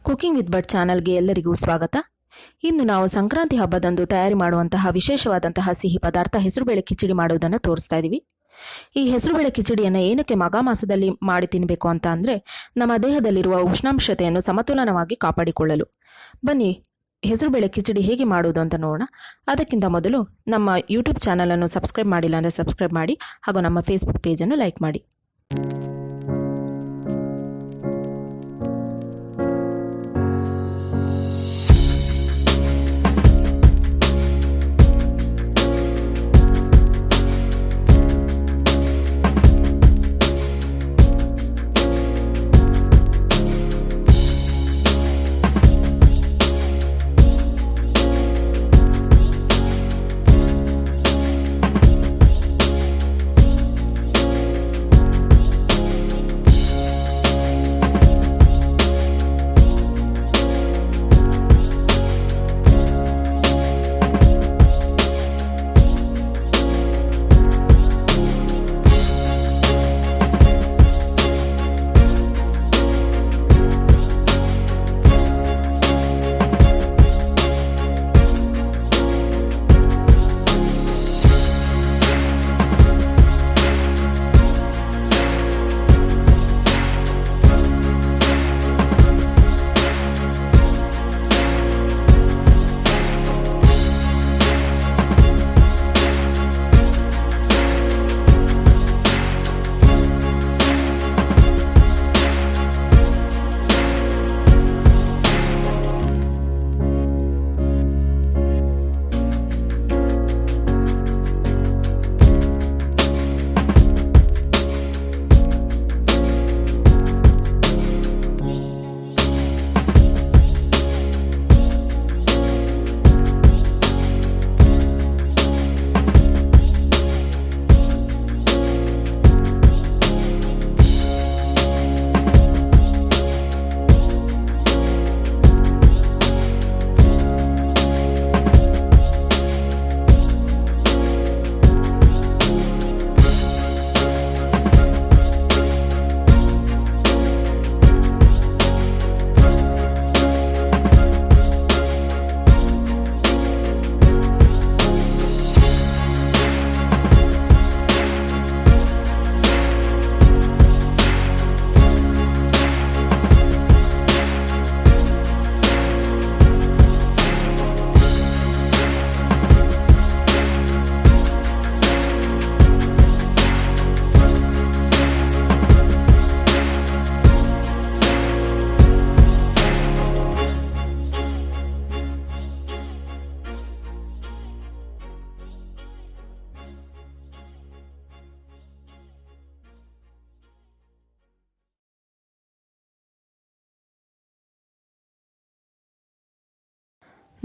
Cooking with but ಚಾನಲ್ಗೆ ಎಲ್ಲರಿಗೂ ಸ್ವಾಗತ. ಇಂದು ನಾವು ಸಂಕ್ರಾಂತಿ ಹಬ್ಬದಂದು ತಯಾರಿ ಮಾಡುವಂತಹ ವಿಶೇಷವಾದಂತಹ ಸಿಹಿ ಪದಾರ್ಥ ಹೆಸರುಬೇಳೆ ಕಿಚಡಿ ಮಾಡುವುದನ್ನು ತೋರಿಸ್ತಾ ಇದ್ದೀವಿ. ಈ ಹೆಸರುಬೇಳೆ ಕಿಚಡಿಯನ್ನು ಏನಕ್ಕೆ ಮಾಘ ಮಾಸದಲ್ಲಿ ಮಾಡಿ ತಿನ್ನಬೇಕು ಅಂತ ಅಂದರೆ ನಮ್ಮ ದೇಹದಲ್ಲಿರುವ ಉಷ್ಣಾಂಶತೆಯನ್ನು ಸಮತೋಲನವಾಗಿ ಕಾಪಾಡಿಕೊಳ್ಳಲು. ಬನ್ನಿ ಹೆಸರುಬೇಳೆ ಕಿಚಡಿ ಹೇಗೆ ಮಾಡುವುದು ಅಂತ ನೋಡೋಣ. ಅದಕ್ಕಿಂತ ಮೊದಲು ನಮ್ಮ ಯೂಟ್ಯೂಬ್ ಚಾನಲನ್ನು ಸಬ್ಸ್ಕ್ರೈಬ್ ಮಾಡಿಲ್ಲ ಅಂದರೆ ಸಬ್ಸ್ಕ್ರೈಬ್ ಮಾಡಿ, ಹಾಗೂ ನಮ್ಮ ಫೇಸ್ಬುಕ್ ಪೇಜನ್ನು ಲೈಕ್ ಮಾಡಿ.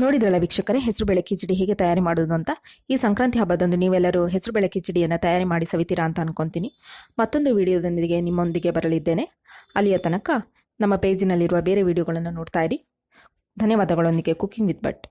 ನೋಡಿದ್ರಲ್ಲ ವೀಕ್ಷಕರೇ, ಹೆಸರುಬೇಳೆ ಕಿಚಡಿ ಹೇಗೆ ತಯಾರಿ ಮಾಡೋದು ಅಂತ. ಈ ಸಂಕ್ರಾಂತಿ ಹಬ್ಬದಂದು ನೀವೆಲ್ಲರೂ ಹೆಸರುಬೇಳೆ ಕಿಚಡಿಯನ್ನು ತಯಾರಿ ಮಾಡಿ ಸವಿತೀರಾ ಅಂತ ಅನ್ಕೊತೀನಿ. ಮತ್ತೊಂದು ವಿಡಿಯೋದೊಂದಿಗೆ ನಿಮ್ಮೊಂದಿಗೆ ಬರಲಿದ್ದೇನೆ. ಅಲ್ಲಿಯ ತನಕ ನಮ್ಮ ಪೇಜಿನಲ್ಲಿರುವ ಬೇರೆ ವಿಡಿಯೋಗಳನ್ನು ನೋಡ್ತಾ ಇರಿ. ಧನ್ಯವಾದಗಳೊಂದಿಗೆ ಕುಕಿಂಗ್ ವಿತ್ ಬಟ್.